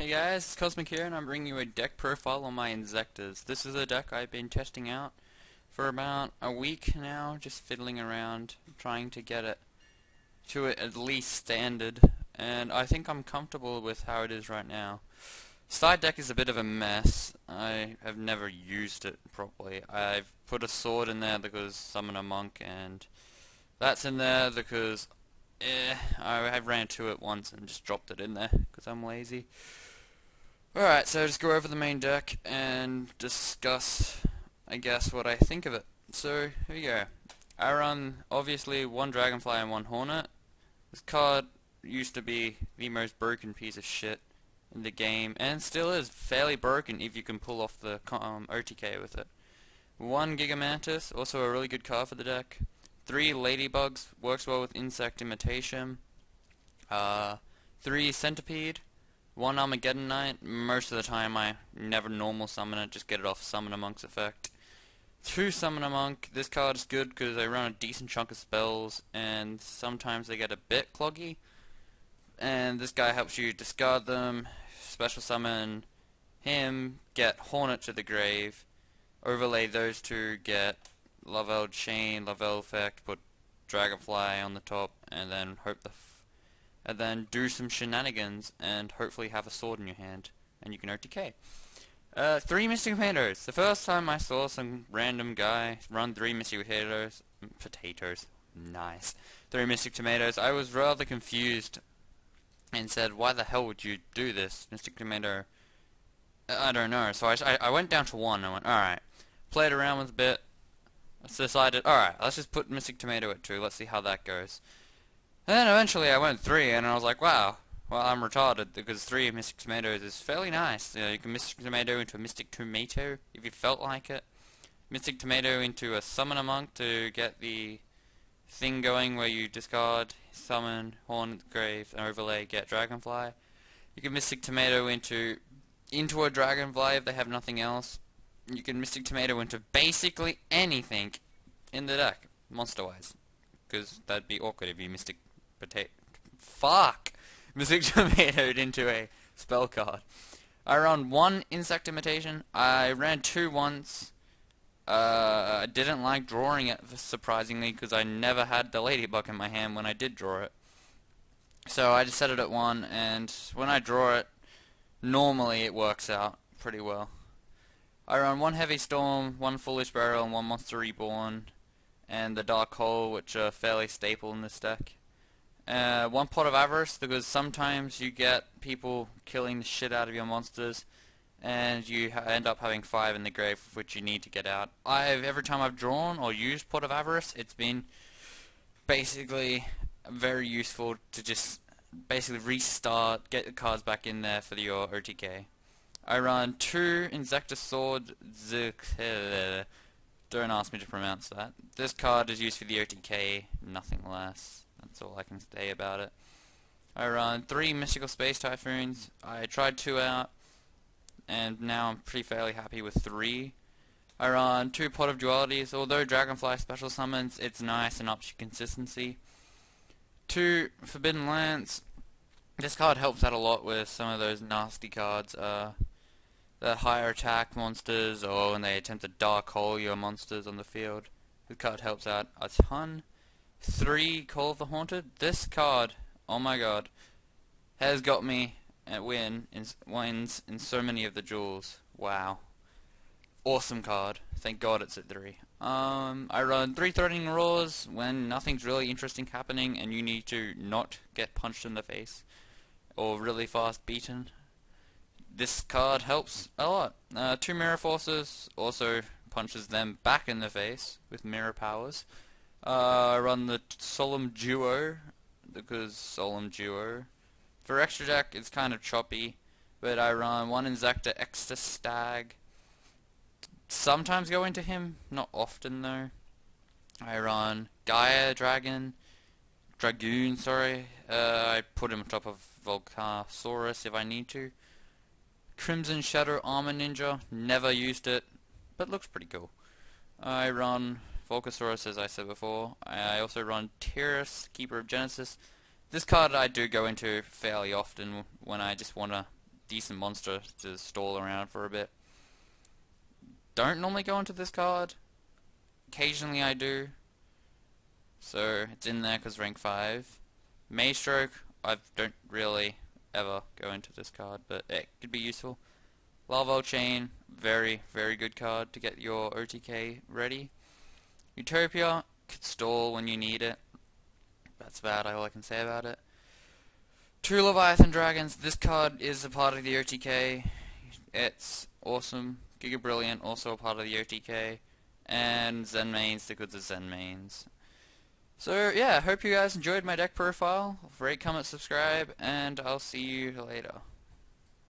Hey guys, it's Cosmic here and I'm bringing you a deck profile on my InZektors. This is a deck I've been testing out for about a week now, just fiddling around, trying to get it to at least standard, and I think I'm comfortable with how it is right now. Side deck is a bit of a mess. I have never used it properly. I've put a sword in there because summon a monk, and that's in there because I ran to it once and just dropped it in there because I'm lazy. Alright, so just go over the main deck and discuss, I guess, what I think of it. So, here we go. I run, obviously, one Dragonfly and one Hornet. This card used to be the most broken piece of shit in the game, and still is fairly broken if you can pull off the OTK with it. One Gigamantis, also a really good card for the deck. 3 Ladybugs, works well with Insect Imitation. 3 Centipede. 1 Armageddon Knight, most of the time I never normal summon it, just get it off Summon a Monk's effect. 2 Summon a Monk, this card is good because they run a decent chunk of spells, and sometimes they get a bit cloggy. And this guy helps you discard them, special summon him, get Hornet to the grave, overlay those two, get Lavelle Chain, Lavelle Effect, put Dragonfly on the top, and then hope and then do some shenanigans and hopefully have a sword in your hand and you can OTK. 3 Mystic Potatoes. The first time I saw some random guy run 3 Mystic Potatoes, nice, 3 Mystic Tomatoes, I was rather confused and said, why the hell would you do this, Mystic Tomato? I don't know. So I went down to 1 and went, alright, played around with a bit, decided, alright, let's just put Mystic Tomato at 2, let's see how that goes. And then eventually I went 3 and I was like, wow, well I'm retarded because 3 Mystic Tomatoes is fairly nice. You can Mystic Tomato into a Mystic Tomato if you felt like it. Mystic Tomato into a Summon a Monk to get the thing going where you discard, summon, Horn at the grave, and overlay, get Dragonfly. You can Mystic Tomato into a Dragonfly if they have nothing else. You can Mystic Tomato into basically anything in the deck, monster-wise. Because that'd be awkward if you Mystic Mystic Tomatoed into a spell card. I run 1 Insect Imitation. I ran 2 once. I didn't like drawing it, surprisingly, because I never had the Ladybug in my hand when I did draw it. So I just set it at 1, and when I draw it, normally it works out pretty well. I run 1 Heavy Storm, 1 Foolish Burial, and 1 Monster Reborn, and the Dark Hole, which are fairly staple in this deck. 1 Pot of Avarice, because sometimes you get people killing the shit out of your monsters, and you end up having 5 in the grave, which you need to get out. Every time I've drawn or used Pot of Avarice, it's been basically very useful to just basically restart, get the cards back in there for your OTK. I run 2 InZektor Sword, don't ask me to pronounce that. This card is used for the OTK, nothing less. That's all I can say about it. I run 3 Mystical Space Typhoons. I tried 2 out, and now I'm pretty fairly happy with 3. I run 2 Pot of Dualities. Although Dragonfly special summons, it's nice and ups your consistency. 2 Forbidden Lance. This card helps out a lot with some of those nasty cards. The higher attack monsters, or when they attempt to dark hole your monsters on the field. This card helps out a ton. 3 Call of the Haunted. This card, oh my god, has got me at wins in so many of the duels. Wow. Awesome card. Thank god it's at 3. I run 3 Threatening Roars when nothing's really interesting happening and you need to not get punched in the face or really fast beaten. This card helps a lot. 2 Mirror Forces also punches them back in the face with mirror powers. I run the Solemn Duo because Solemn Duo. For extra deck, it's kind of choppy, but I run 1 InZektor Extra Stag. Sometimes go into him, not often though. I run Gaia Dragoon, sorry. I put him on top of Volcasaurus if I need to. Crimson Shadow Armor Ninja, never used it, but looks pretty cool. I run Volcasaurus, as I said before. I also run Tyrus, Keeper of Genesis. This card I do go into fairly often when I just want to decent monster to stall around for a bit. Don't normally go into this card. Occasionally I do. So it's in there because rank 5. Maestroke, I don't really ever go into this card, but it could be useful. Larval Chain, very, very good card to get your OTK ready. Utopia, could stall when you need it. That's about all I can say about it. 2 Leviathan Dragons, this card is a part of the OTK. It's awesome. Giga Brilliant, also a part of the OTK. And Zen Mains, the goods of Zen Mains. So yeah, hope you guys enjoyed my deck profile. Rate, comment, subscribe, and I'll see you later.